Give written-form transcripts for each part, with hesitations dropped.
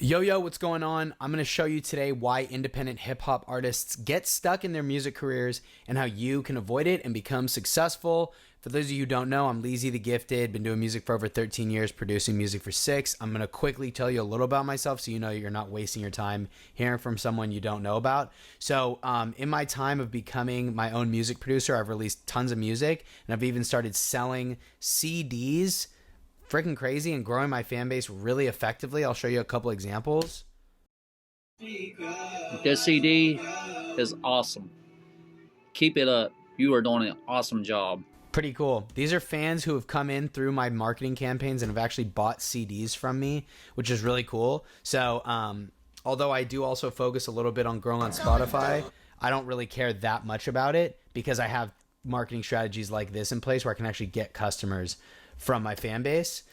Yo, what's going on? I'm going to show you today why independent hip hop artists get stuck in their music careers and how you can avoid it and become successful. For those of you who don't know, I'm Leezythegifted, been doing music for over 13 years, producing music for 6. I'm going to quickly tell you a little about myself so you know you're not wasting your time hearing from someone you don't know about. So in my time of becoming my own music producer, I've released tons of music, and I've even started selling CDs. Freaking crazy, and growing my fan base really effectively. I'll show you a couple examples. This CD is awesome. Keep it up. You are doing an awesome job. Pretty cool. These are fans who have come in through my marketing campaigns and have actually bought CDs from me, which is really cool. So although I do also focus a little bit on growing on Spotify, I don't really care that much about it because I have marketing strategies like this in place where I can actually get customers from my fan base.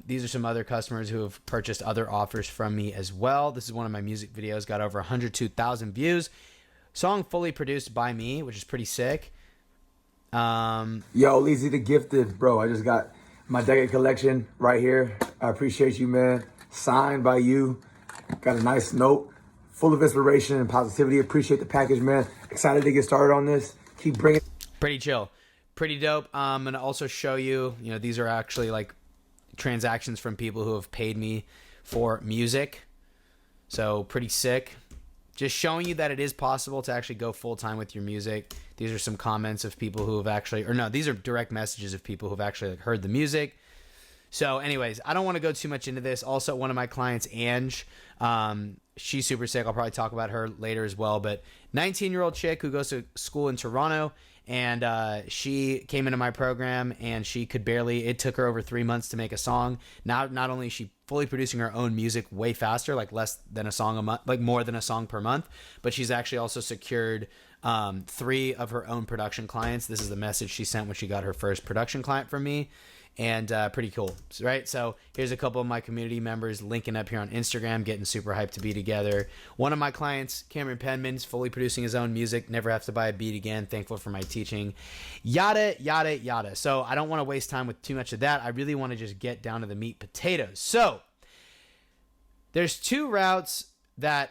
These are some other customers who have purchased other offers from me as well. This is one of my music videos, got over 102,000 views. Song fully produced by me, which is pretty sick. Yo, Leezythegifted, bro. I just got my decade collection right here. I appreciate you, man. Signed by you. Got a nice note, full of inspiration and positivity. Appreciate the package, man. Excited to get started on this. Keep bringing. Pretty chill. Pretty dope. I'm going to also show you, these are actually like transactions from people who have paid me for music. So pretty sick. Just showing you that it is possible to actually go full time with your music. These are some comments of people who have actually, or no, these are direct messages of people who've actually heard the music. So anyways, I don't want to go too much into this. Also, one of my clients, Ange, she's super sick. I'll probably talk about her later as well. But 19-year-old chick who goes to school in Toronto. And she came into my program and she could barely, it took her over 3 months to make a song. Now, not only is she fully producing her own music way faster, like less than a song a month, like more than a song per month, but she's actually also secured 3 of her own production clients. This is the message she sent when she got her first production client from me. And pretty cool, right? So here's a couple of my community members linking up here on Instagram, getting super hyped to be together. One of my clients, Cameron Penman's fully producing his own music, never have to buy a beat again, thankful for my teaching, yada, yada, yada. So I don't want to waste time with too much of that. I really want to just get down to the meat potatoes. So there's two routes that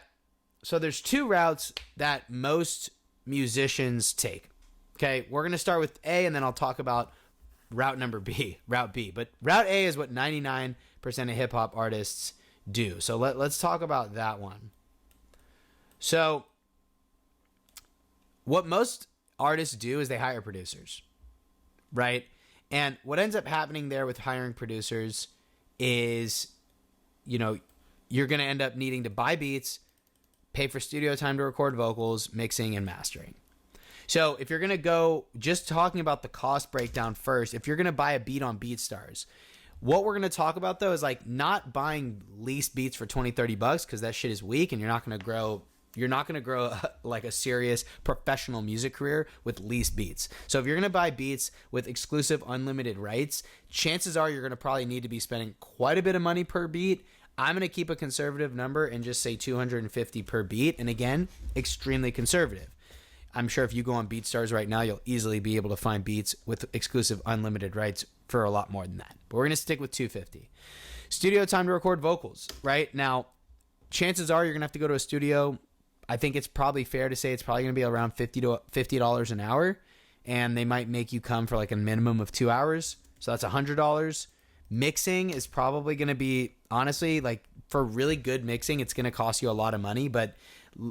most musicians take. Okay, we're going to start with A, and then I'll talk about route B. But route A is what 99% of hip hop artists do. So let's talk about that one. So what most artists do is they hire producers, right? And what ends up happening there with hiring producers is, you're going to end up needing to buy beats, pay for studio time to record vocals, mixing, and mastering. So if you're going to go, just talking about the cost breakdown first, if you're going to buy a beat on BeatStars, what we're going to talk about though is like not buying leased beats for 20, 30 bucks because that shit is weak and you're not going to grow like a serious professional music career with leased beats. So if you're going to buy beats with exclusive unlimited rights, chances are you're going to probably need to be spending quite a bit of money per beat. I'm going to keep a conservative number and just say 250 per beat. And again, extremely conservative. I'm sure if you go on BeatStars right now, you'll easily be able to find beats with exclusive unlimited rights for a lot more than that. But we're going to stick with 250. Studio time to record vocals, right? Now, chances are you're going to have to go to a studio. I think it's probably fair to say it's probably going to be around $50 an hour. And they might make you come for like a minimum of 2 hours. So that's $100. Mixing is probably going to be, honestly, like for really good mixing, it's going to cost you a lot of money. But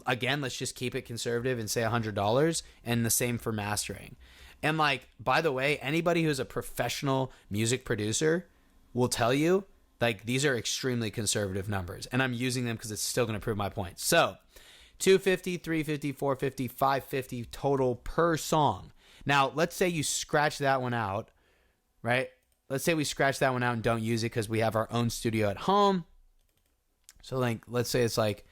again, let's just keep it conservative and say $100, and the same for mastering. And like, by the way, anybody who's a professional music producer will tell you like these are extremely conservative numbers, and I'm using them because it's still going to prove my point. So 250, 350, 450, 550 total per song. Now, let's say you scratch that one out, right? Let's say we scratch that one out and don't use it because we have our own studio at home. So like, let's say it's like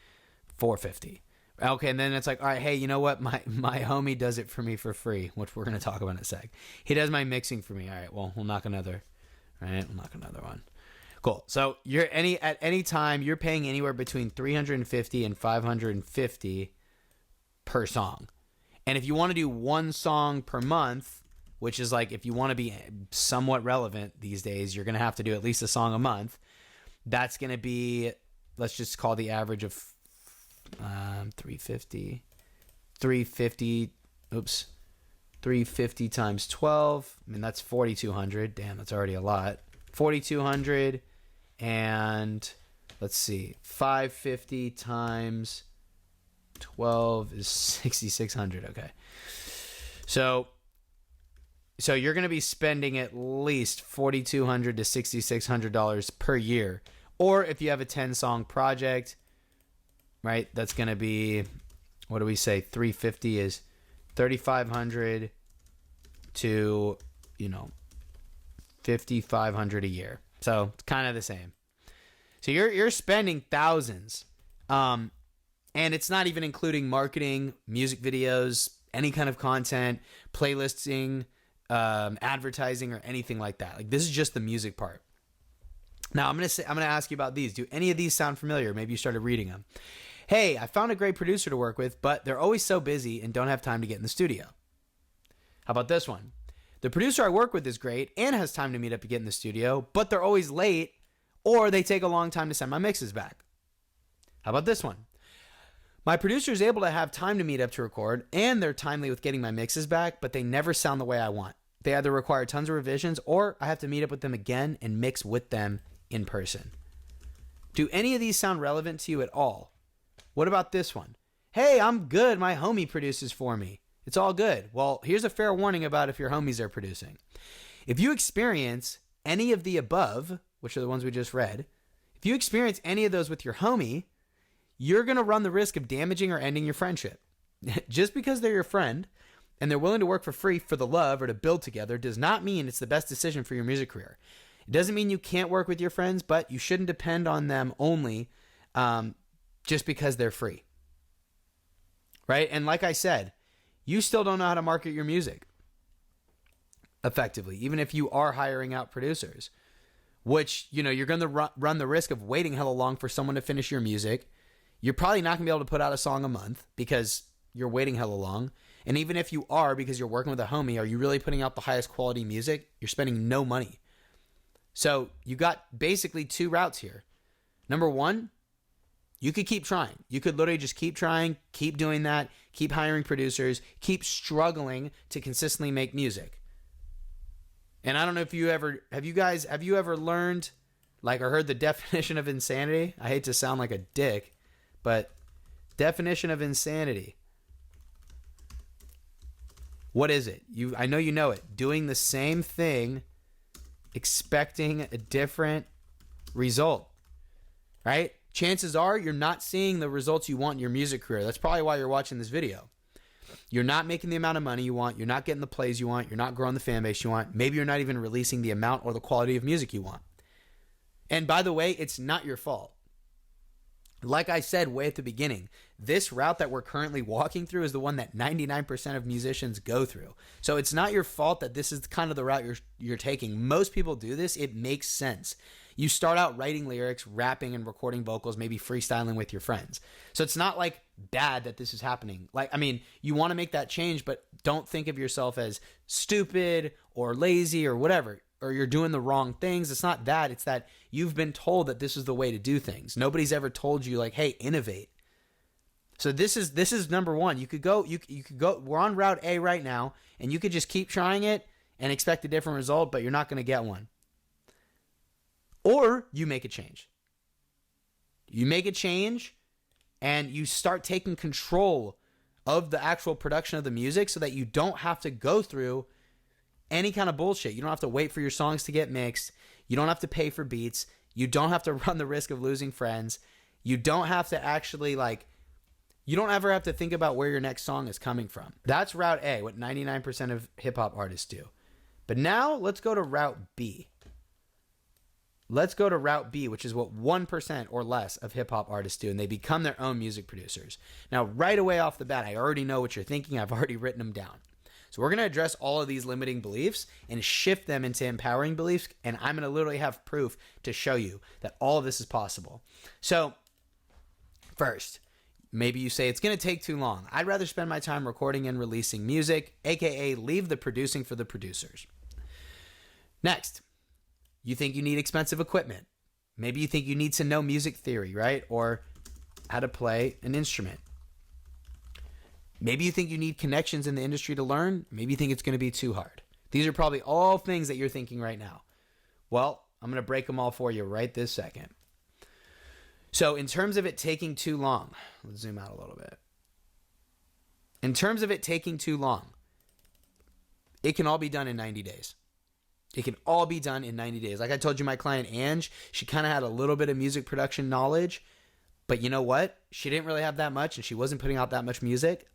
450. Okay, and then it's like, all right, hey, you know what? My homie does it for me for free, which we're going to talk about in a sec. He does my mixing for me. All right, well, we'll knock another. All right, we'll knock another one. Cool. So at any time, you're paying anywhere between $350 and $550 per song. And if you want to do one song per month, which is like if you want to be somewhat relevant these days, you're going to have to do at least a song a month. That's going to be let's just call the average of 350. 350 times 12. I mean, that's 4,200. Damn, that's already a lot. 4,200, and let's see, 550 times 12 is 6,600. Okay. So you're going to be spending at least $4,200 to $6,600 per year. Or if you have a 10-song project, right, that's going to be, what do we say, 350 is 3,500 to, 5,500 a year. So it's kind of the same. So you're spending thousands. And it's not even including marketing, music videos, any kind of content, playlisting, advertising, or anything like that. Like, this is just the music part. Now I'm gonna ask you about these. Do any of these sound familiar? Maybe you started reading them. Hey, I found a great producer to work with, but they're always so busy and don't have time to get in the studio. How about this one? The producer I work with is great and has time to meet up to get in the studio, but they're always late or they take a long time to send my mixes back. How about this one? My producer is able to have time to meet up to record and they're timely with getting my mixes back, but they never sound the way I want. They either require tons of revisions or I have to meet up with them again and mix with them in person. Do any of these sound relevant to you at all? What about this one? Hey, I'm good. My homie produces for me. It's all good. Well, here's a fair warning about if your homies are producing. If you experience any of the above, which are the ones we just read, if you experience any of those with your homie, you're going to run the risk of damaging or ending your friendship. Just because they're your friend and they're willing to work for free for the love or to build together does not mean it's the best decision for your music career. It doesn't mean you can't work with your friends, but you shouldn't depend on them only just because they're free. Right? And like I said, you still don't know how to market your music effectively, even if you are hiring out producers, which, you're going to run the risk of waiting hella long for someone to finish your music. You're probably not going to be able to put out a song a month because you're waiting hella long. And even if you are, because you're working with a homie, are you really putting out the highest quality music? You're spending no money. So you got basically two routes here. Number one, you could keep trying. You could literally just keep trying, keep doing that, keep hiring producers, keep struggling to consistently make music. And I don't know if you ever learned, or heard the definition of insanity? I hate to sound like a dick, but definition of insanity. What is it? I know you know it. Doing the same thing, expecting a different result, right? Chances are you're not seeing the results you want in your music career. That's probably why you're watching this video. You're not making the amount of money you want. You're not getting the plays you want. You're not growing the fan base you want. Maybe you're not even releasing the amount or the quality of music you want. And by the way, it's not your fault. Like I said way at the beginning, this route that we're currently walking through is the one that 99% of musicians go through. So it's not your fault that this is kind of the route you're taking. Most people do this. It makes sense. You start out writing lyrics, rapping and recording vocals, maybe freestyling with your friends. So it's not bad that this is happening. You want to make that change, but don't think of yourself as stupid or lazy or whatever, or you're doing the wrong things. It's not that. It's that you've been told that this is the way to do things. Nobody's ever told you hey, innovate. So this is number one. You could go, we're on route A right now, and you could just keep trying it and expect a different result, but you're not going to get one. Or you make a change. You make a change and you start taking control of the actual production of the music so that you don't have to go through any kind of bullshit. You don't have to wait for your songs to get mixed. You don't have to pay for beats. You don't have to run the risk of losing friends. You don't have to actually you don't ever have to think about where your next song is coming from. That's route A, what 99% of hip hop artists do. But now let's go to route B. Let's go to route B, which is what 1% or less of hip-hop artists do, and they become their own music producers. Now, right away off the bat, I already know what you're thinking. I've already written them down. So we're going to address all of these limiting beliefs and shift them into empowering beliefs, and I'm going to literally have proof to show you that all of this is possible. So, first, maybe you say, it's going to take too long. I'd rather spend my time recording and releasing music, aka leave the producing for the producers. Next. You think you need expensive equipment. Maybe you think you need to know music theory, right? Or how to play an instrument. Maybe you think you need connections in the industry to learn. Maybe you think it's going to be too hard. These are probably all things that you're thinking right now. Well, I'm going to break them all for you right this second. So in terms of it taking too long, let's zoom out a little bit. In terms of it taking too long, it can all be done in 90 days. It can all be done in 90 days. Like I told you, my client, Ange, she kind of had a little bit of music production knowledge, but you know what? She didn't really have that much, and she wasn't putting out that much music.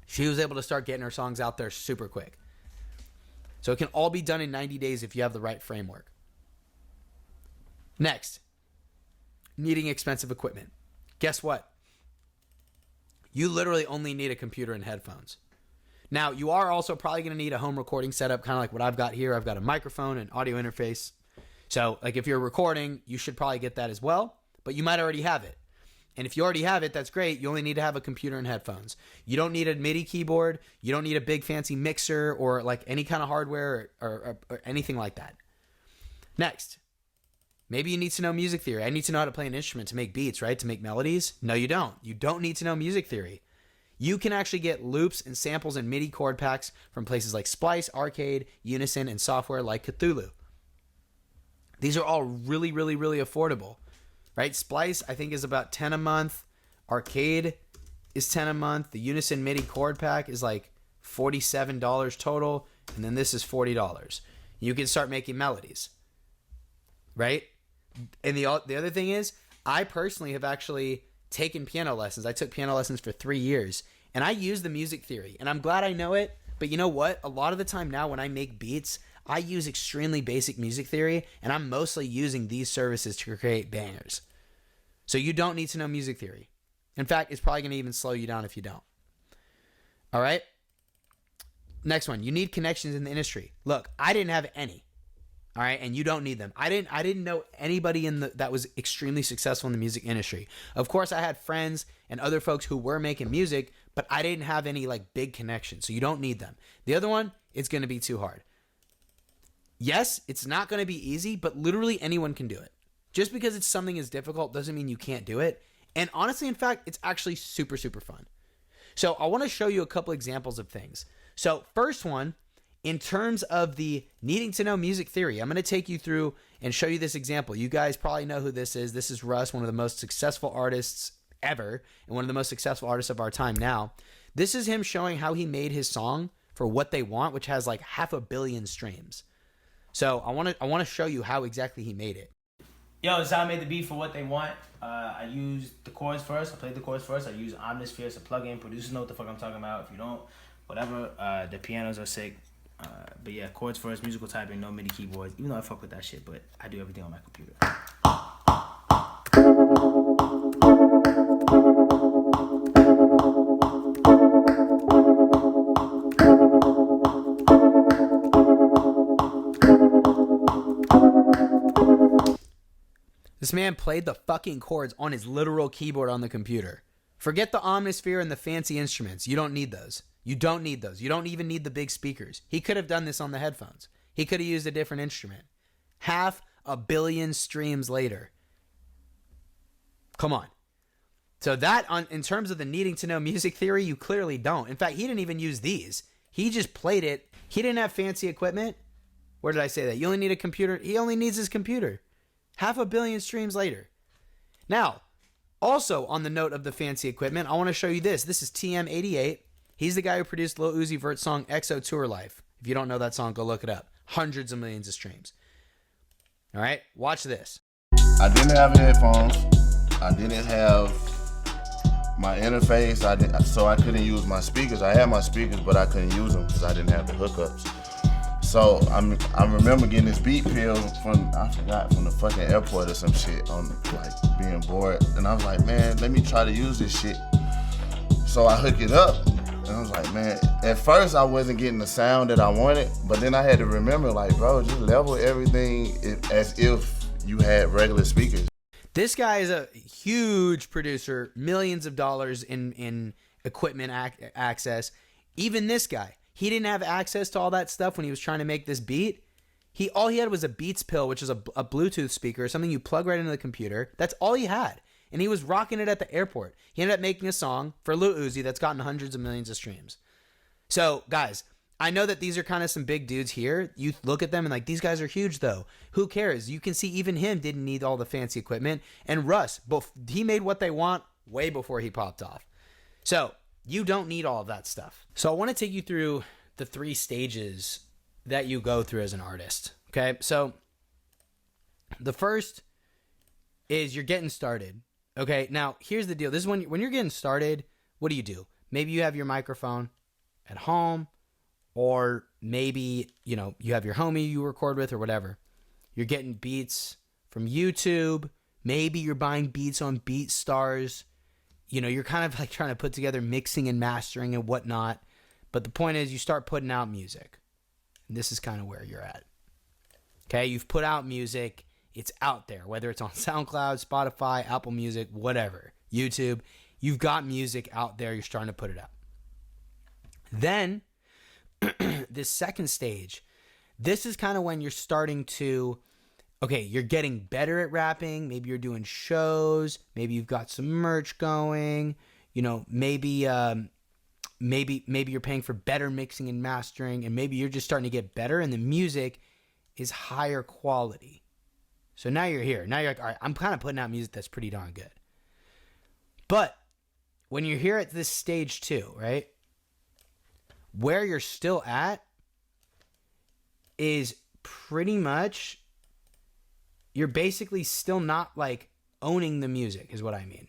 She was able to start getting her songs out there super quick. So it can all be done in 90 days if you have the right framework. Next, needing expensive equipment. Guess what? You literally only need a computer and headphones. Now, you are also probably going to need a home recording setup, kind of like what I've got here. I've got a microphone and audio interface. So, like if you're recording, you should probably get that as well, but you might already have it. And if you already have it, that's great. You only need to have a computer and headphones. You don't need a MIDI keyboard. You don't need a big fancy mixer or like any kind of hardware or anything like that. Next, maybe you need to know music theory. I need to know how to play an instrument to make beats, right? To make melodies. No, you don't. You don't need to know music theory. You can actually get loops and samples and MIDI chord packs from places like Splice, Arcade, Unison, and software like Cthulhu. These are all really, really, really affordable. Right? Splice, I think, is about 10 a month. Arcade is 10 a month. The Unison MIDI chord pack is like $47 total. And then this is $40. You can start making melodies. Right? And the other thing is, I personally have actually taken piano lessons. I took piano lessons for 3 years. And I use the music theory. And I'm glad I know it. But you know what? A lot of the time now when I make beats, I use extremely basic music theory, and I'm mostly using these services to create bangers. So you don't need to know music theory. In fact, it's probably going to even slow you down if you don't. All right? Next one. You need connections in the industry. Look, I didn't have any. All right? And you don't need them. I didn't know anybody that was extremely successful in the music industry. Of course, I had friends and other folks who were making music, but I didn't have any like big connections. So you don't need them. The other one, it's going to be too hard. Yes, it's not going to be easy, but literally anyone can do it. Just because it's something is difficult doesn't mean you can't do it. And honestly, in fact, it's actually super, super fun. So I want to show you a couple examples of things. So first one, in terms of the needing to know music theory, I'm going to take you through and show you this example. You guys probably know who this is. This is Russ, one of the most successful artists ever and one of the most successful artists of our time now. This is him showing how he made his song For What They Want, which has like 500 million streams. So I want to show you how exactly he made it. Yo, this is how I made the beat For What They Want. I used the chords first. I played the chords first. I used Omnisphere as a plugin. Producers know what the fuck I'm talking about. If you don't, whatever. The pianos are sick. But yeah, chords first, musical typing, no MIDI keyboards. Even though I fuck with that shit, but I do everything on my computer. This man played the fucking chords on his literal keyboard on the computer. Forget the Omnisphere and the fancy instruments. You don't need those. You don't need those. You don't even need the big speakers. He could have done this on the headphones. He could have used a different instrument. 500 million streams later. Come on. So that, in terms of the needing to know music theory, you clearly don't. In fact, he didn't even use these. He just played it. He didn't have fancy equipment. Where did I say that? You only need a computer. He only needs his computer. 500 million streams later. Now, also on the note of the fancy equipment, I want to show you this. This is TM88. He's the guy who produced Lil Uzi Vert's song EXO Tour Life. If you don't know that song, go look it up. Hundreds of millions of streams. All right, watch this. I didn't have headphones. I didn't have my interface. So I couldn't use my speakers. I had my speakers, but I couldn't use them because I didn't have the hookups. So I remember getting this beat pill from the fucking airport or some shit on like being bored. And I was like, man, let me try to use this shit. So I hook it up and I was like, man, at first I wasn't getting the sound that I wanted, but then I had to remember like, bro, just level everything as if you had regular speakers. This guy is a huge producer, millions of dollars in equipment access. Even this guy. He didn't have access to all that stuff when he was trying to make this beat. All he had was a Beats Pill, which is a Bluetooth speaker, something you plug right into the computer. That's all he had. And he was rocking it at the airport. He ended up making a song for Lil Uzi that's gotten hundreds of millions of streams. So, guys, I know that these are kind of some big dudes here. You look at them and like, these guys are huge though. Who cares? You can see even him didn't need all the fancy equipment. And Russ, he made what they want way before he popped off. So, you don't need all of that stuff. So, I want to take you through the 3 stages that you go through as an artist. Okay, so the first is you're getting started. Okay, now here's the deal. This is when you're getting started, what do? Maybe you have your microphone at home, or maybe, you have your homie you record with or whatever. You're getting beats from YouTube. Maybe you're buying beats on BeatStars. You're kind of like trying to put together mixing and mastering and whatnot. But the point is you start putting out music. And this is kind of where you're at. Okay, you've put out music. It's out there, whether it's on SoundCloud, Spotify, Apple Music, whatever, YouTube. You've got music out there. You're starting to put it out. Then, this second stage, this is kind of when you're starting to, okay, you're getting better at rapping. Maybe you're doing shows. Maybe you've got some merch going. Maybe you're paying for better mixing and mastering, and maybe you're just starting to get better and the music is higher quality. So now you're here. Now you're like, all right, I'm kind of putting out music that's pretty darn good. But when you're here at this stage 2, right, where you're still at is pretty much, you're basically still not like owning the music is what I mean.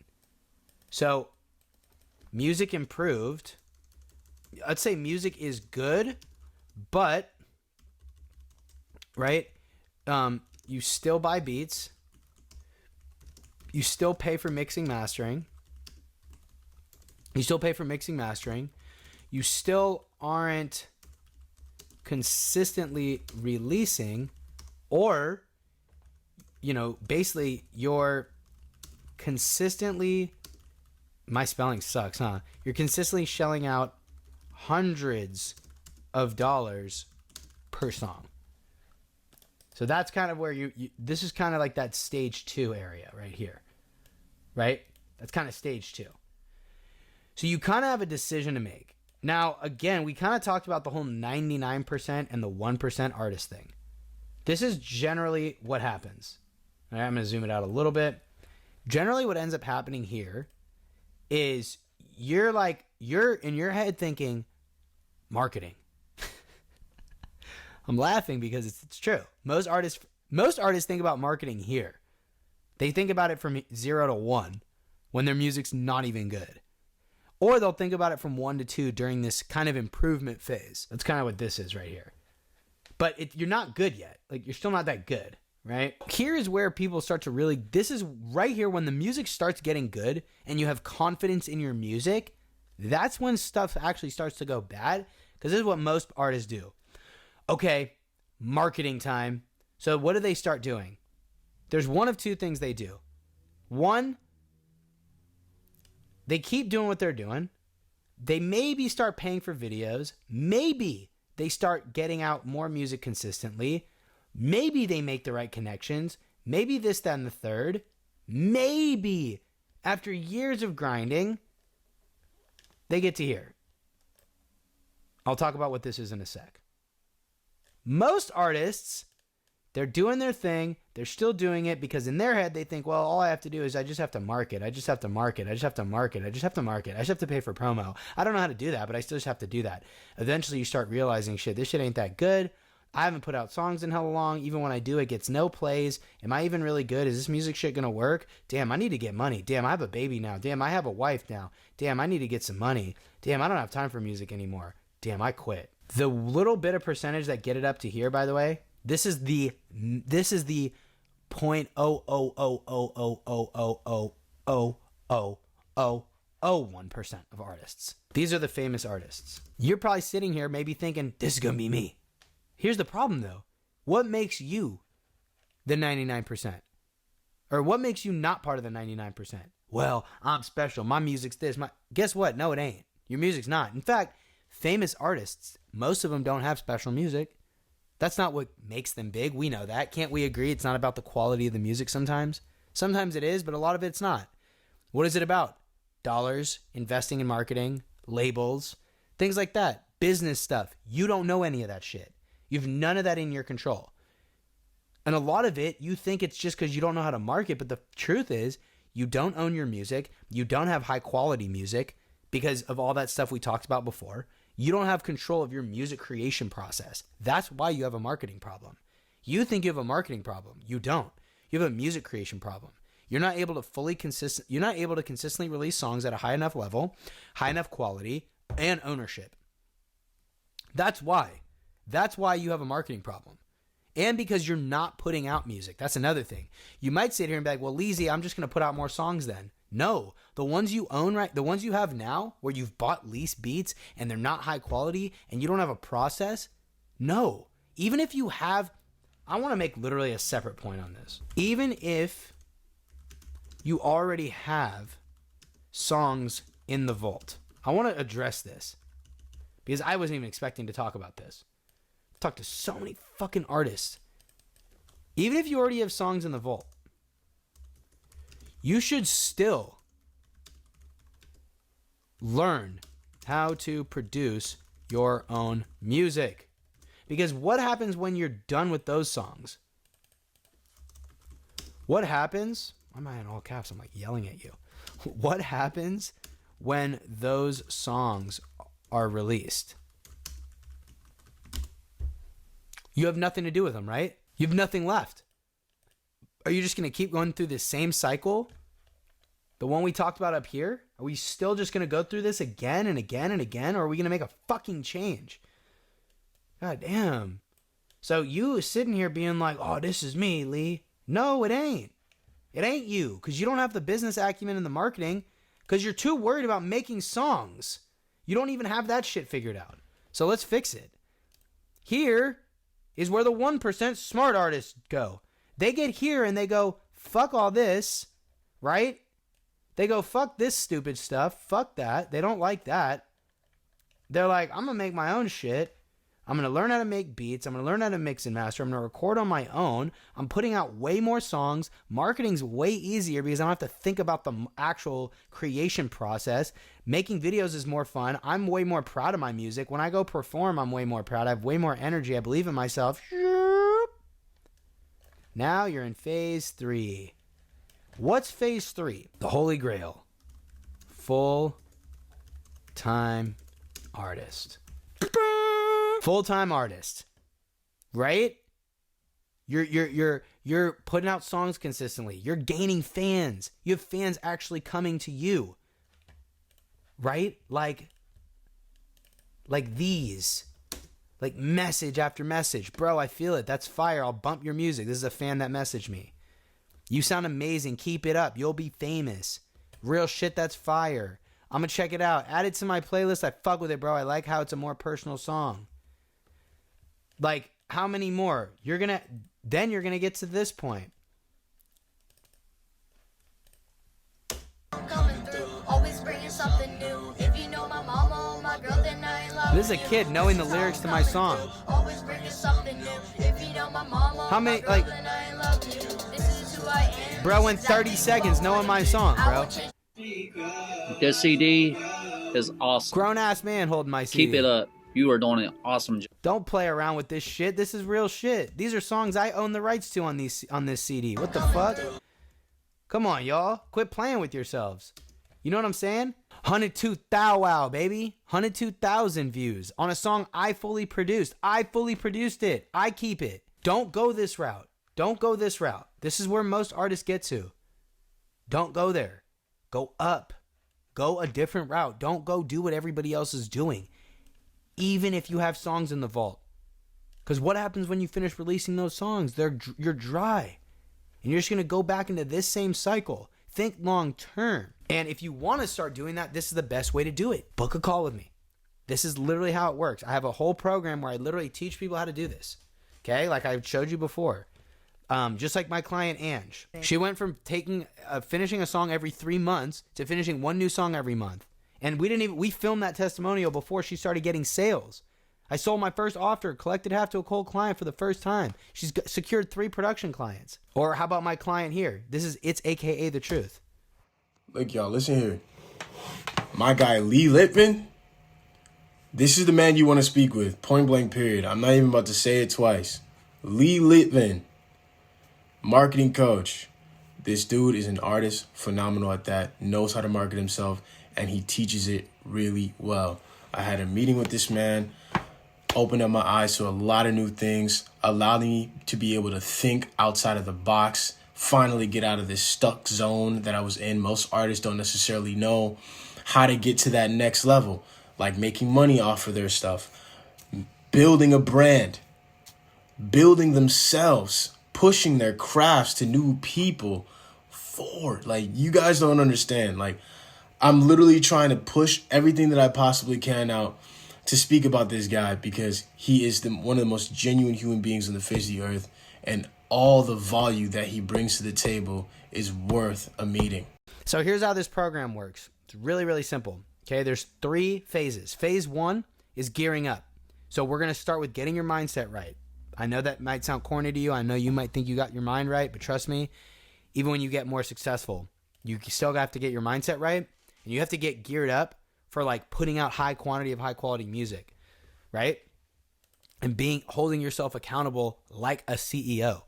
So music improved. I'd say music is good, but, right, you still buy beats. You still pay for mixing, mastering. You still aren't consistently releasing, or, basically you're consistently, my spelling sucks, huh? You're consistently shelling out hundreds of dollars per song. So that's kind of where this is kind of like that stage 2 area right here, right? That's kind of stage 2. So you kind of have a decision to make. Now, again, we kind of talked about the whole 99% and the 1% artist thing. This is generally what happens. All right, I'm going to zoom it out a little bit. Generally what ends up happening here is you're in your head thinking marketing. I'm laughing because it's true. Most artists think about marketing here. They think about it from 0 to 1 when their music's not even good. Or they'll think about it from 1 to 2 during this kind of improvement phase. That's kind of what this is right here. But you're not good yet. Like, you're still not that good, right? Here is where people start to really, this is right here when the music starts getting good and you have confidence in your music. That's when stuff actually starts to go bad, because this is what most artists do. Okay, marketing time. So what do they start doing? There's one of 2 things they do. One, they keep doing what they're doing. They maybe start paying for videos. Maybe they start getting out more music consistently. Maybe they make the right connections. Maybe this, that, and the third. Maybe after years of grinding, they get to here. I'll talk about what this is in a sec. Most artists, they're doing their thing. They're still doing it because in their head, they think, well, all I have to do is I just have to market. I just have to pay for promo. I don't know how to do that, but I still just have to do that. Eventually, you start realizing, shit, this shit ain't that good. I haven't put out songs in hella long. Even when I do, it gets no plays. Am I even really good? Is this music shit gonna work? Damn, I need to get money. Damn, I have a baby now. Damn, I have a wife now. Damn, I need to get some money. Damn, I don't have time for music anymore. Damn, I quit. The little bit of percentage that get it up to here, by the way, this is the 0.00000000001% of artists. These are the famous artists. You're probably sitting here maybe thinking, this is gonna be me. Here's the problem though. What makes you the 99%? Or what makes you not part of the 99%? Well, I'm special. My music's this. Guess what? No, it ain't. Your music's not. In fact, famous artists, most of them don't have special music. That's not what makes them big. We know that. Can't we agree it's not about the quality of the music sometimes? Sometimes it is, but a lot of it's not. What is it about? Dollars, investing in marketing, labels, things like that. Business stuff. You don't know any of that shit. You have none of that in your control. And a lot of it, you think it's just because you don't know how to market, but the truth is you don't own your music. You don't have high quality music because of all that stuff we talked about before. You don't have control of your music creation process. That's why you have a marketing problem. You think you have a marketing problem. You don't. You have a music creation problem. You're not able to consistently release songs at a high enough level, high enough quality, and ownership. That's why. That's why you have a marketing problem. And because you're not putting out music. That's another thing. You might sit here and be like, well, Leezy, I'm just going to put out more songs then. No, the ones you own, right? The ones you have now where you've bought leased beats and they're not high quality and you don't have a process. No, even if you have, I want to make literally a separate point on this. Even if you already have songs in the vault, I want to address this because I wasn't even expecting to talk about this. I've talked to so many fucking artists. Even if you already have songs in the vault, you should still learn how to produce your own music. Because what happens when you're done with those songs? What happens? Why am I in all caps? I'm like yelling at you. What happens when those songs are released? You have nothing to do with them, right? You have nothing left. Are you just going to keep going through this same cycle? The one we talked about up here? Are we still just going to go through this again and again and again? Or are we going to make a fucking change? God damn. So you sitting here being like, oh, this is me, Lee. No, it ain't. It ain't you. Because you don't have the business acumen and the marketing. Because you're too worried about making songs. You don't even have that shit figured out. So let's fix it. Here is where the 1% smart artists go. They get here and they go, fuck all this, right? They go, fuck this stupid stuff. Fuck that. They don't like that. They're like, I'm going to make my own shit. I'm going to learn how to make beats. I'm going to learn how to mix and master. I'm going to record on my own. I'm putting out way more songs. Marketing's way easier because I don't have to think about the actual creation process. Making videos is more fun. I'm way more proud of my music. When I go perform, I'm way more proud. I have way more energy. I believe in myself. Now you're in phase 3. What's phase 3? The Holy Grail. Full-time artist. Full-time artist. Right? You're putting out songs consistently. You're gaining fans. You have fans actually coming to you. Right? Like these. Like message after message. Bro, I feel it. That's fire. I'll bump your music. This is a fan that messaged me. You sound amazing. Keep it up. You'll be famous. Real shit, that's fire. I'm going to check it out. Add it to my playlist. I fuck with it, bro. I like how it's a more personal song. Like, how many more? Then you're going to get to this point. Always bringing something new. If you know my mama or my girl, then I love This is a kid knowing the lyrics to my song. Always bringing something new. If you know my mama, how many, like, this is who I am. Bro, in 30 seconds knowing my song, bro. This CD is awesome. Grown ass man holding my CD. Keep it up. You are doing an awesome job. Don't play around with this shit. This is real shit. These are songs I own the rights to on this CD. What the fuck? Come on, y'all. Quit playing with yourselves. You know what I'm saying? 102,000 wow, baby. 102,000 views on a song I fully produced. I fully produced it. I keep it. Don't go this route. Don't go this route. This is where most artists get to. Don't go there. Go up. Go a different route. Don't go do what everybody else is doing. Even if you have songs in the vault. Because what happens when you finish releasing those songs? You're dry. And you're just going to go back into this same cycle. Think long term. And if you want to start doing that, this is the best way to do it. Book a call with me. This is literally how it works. I have a whole program where I literally teach people how to do this. Okay? Like I showed you before. Just like my client Ange. She went from finishing a song every 3 months to finishing one new song every month. And we filmed that testimonial before she started getting sales. I sold my first offer, collected half to a cold client for the first time. She's secured 3 production clients. Or how about my client here? It's AKA the truth. Look, y'all, listen here. My guy, Lee Litvin, this is the man you want to speak with, point blank period. I'm not even about to say it twice. Lee Litvin, marketing coach. This dude is an artist, phenomenal at that, knows how to market himself, and he teaches it really well. I had a meeting with this man, opened up my eyes to a lot of new things, allowed me to be able to think outside of the box, finally get out of this stuck zone that I was in. Most artists don't necessarily know how to get to that next level, like making money off of their stuff, building a brand, building themselves, pushing their crafts to new people forward. Like, you guys don't understand. Like, I'm literally trying to push everything that I possibly can out to speak about this guy because he is one of the most genuine human beings on the face of the earth, and all the value that he brings to the table is worth a meeting. So here's how this program works. It's really, really simple. Okay, there's 3 phases. Phase 1 is gearing up. So we're going to start with getting your mindset right. I know that might sound corny to you. I know you might think you got your mind right, but trust me, even when you get more successful, you still have to get your mindset right, and you have to get geared up for like putting out high quantity of high quality music, right? And holding yourself accountable like a CEO.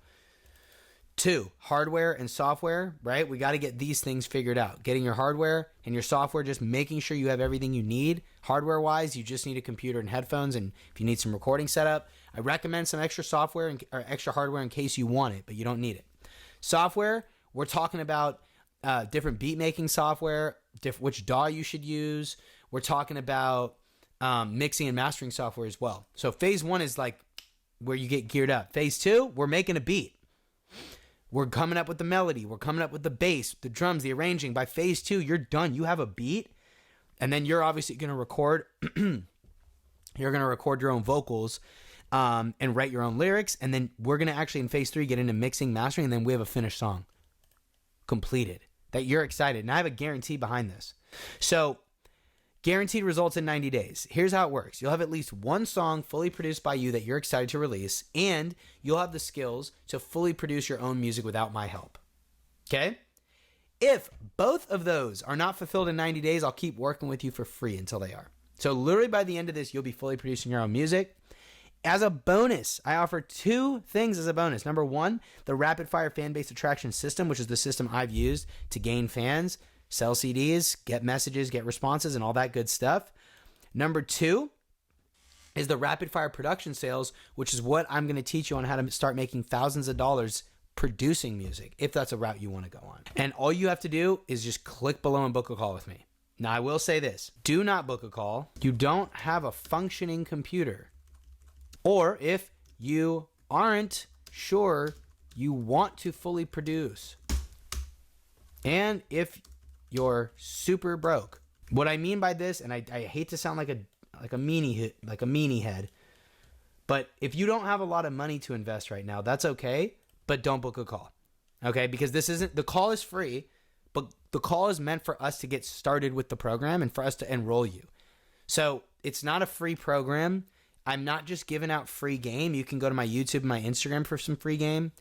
2, hardware and software, right? We got to get these things figured out. Getting your hardware and your software, just making sure you have everything you need. Hardware-wise, you just need a computer and headphones, and if you need some recording setup, I recommend some extra software or extra hardware in case you want it, but you don't need it. Software, we're talking about different beat-making software, which DAW you should use. We're talking about mixing and mastering software as well. So phase 1 is like where you get geared up. Phase 2, we're making a beat. We're coming up with the melody. We're coming up with the bass, the drums, the arranging. By phase 2, you're done. You have a beat. And then you're obviously going to record. You're going to record your own vocals and write your own lyrics. And then we're going to actually in phase 3 get into mixing, mastering. And then we have a finished song completed that you're excited. And I have a guarantee behind this. So guaranteed results in 90 days. Here's how it works. You'll have at least 1 song fully produced by you that you're excited to release, and you'll have the skills to fully produce your own music without my help. Okay? If both of those are not fulfilled in 90 days, I'll keep working with you for free until they are. So literally by the end of this, you'll be fully producing your own music. As a bonus, I offer 2 things as a bonus. Number 1, the Rapid Fire Fan-Based Attraction System, which is the system I've used to gain fans, sell CDs, get messages, get responses, and all that good stuff. Number 2 is the rapid fire production sales, which is what I'm going to teach you on how to start making thousands of dollars producing music, if that's a route you want to go on. And all you have to do is just click below and book a call with me. Now, I will say this. Do not book a call. You don't have a functioning computer. Or if you aren't sure you want to fully produce. And if you're super broke. What I mean by this, and I hate to sound like a meanie head, but if you don't have a lot of money to invest right now, that's okay, but don't book a call. Okay? Because the call is free, but the call is meant for us to get started with the program and for us to enroll you. So it's not a free program. I'm not just giving out free game. You can go to my YouTube and my Instagram for some free game,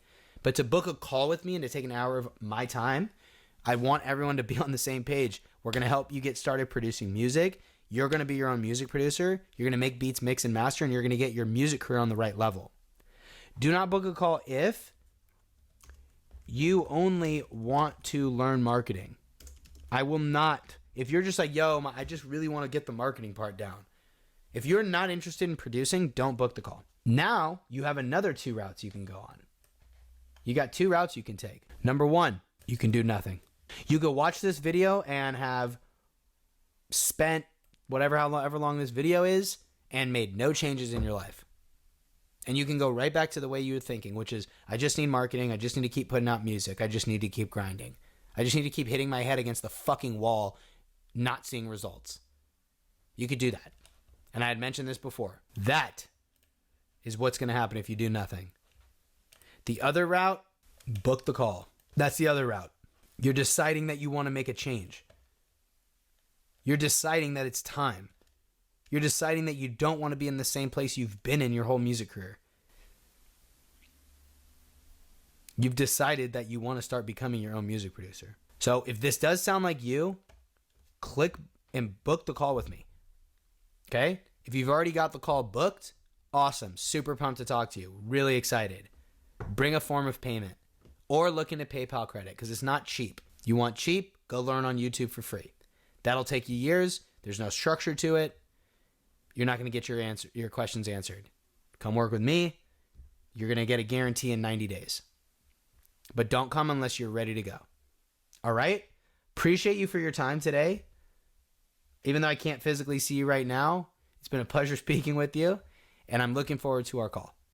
but to book a call with me and to take an hour of my time, I want everyone to be on the same page. We're going to help you get started producing music. You're going to be your own music producer. You're going to make beats, mix, and master, and you're going to get your music career on the right level. Do not book a call if you only want to learn marketing. I will not. If you're just like, I just really want to get the marketing part down. If you're not interested in producing, don't book the call. Now you have another 2 routes you can go on. You got 2 routes you can take. Number 1, you can do nothing. You go watch this video and have spent however long this video is and made no changes in your life. And you can go right back to the way you were thinking, which is, I just need marketing. I just need to keep putting out music. I just need to keep grinding. I just need to keep hitting my head against the fucking wall, not seeing results. You could do that. And I had mentioned this before. That is what's going to happen if you do nothing. The other route, book the call. That's the other route. You're deciding that you want to make a change. You're deciding that it's time. You're deciding that you don't want to be in the same place you've been in your whole music career. You've decided that you want to start becoming your own music producer. So if this does sound like you, click and book the call with me. Okay? If you've already got the call booked, awesome. Super pumped to talk to you. Really excited. Bring a form of payment or look into PayPal credit because it's not cheap. You want cheap? Go learn on YouTube for free. That'll take you years. There's no structure to it. You're not going to get your questions answered. Come work with me. You're going to get a guarantee in 90 days. But don't come unless you're ready to go. All right? Appreciate you for your time today. Even though I can't physically see you right now, it's been a pleasure speaking with you, and I'm looking forward to our call.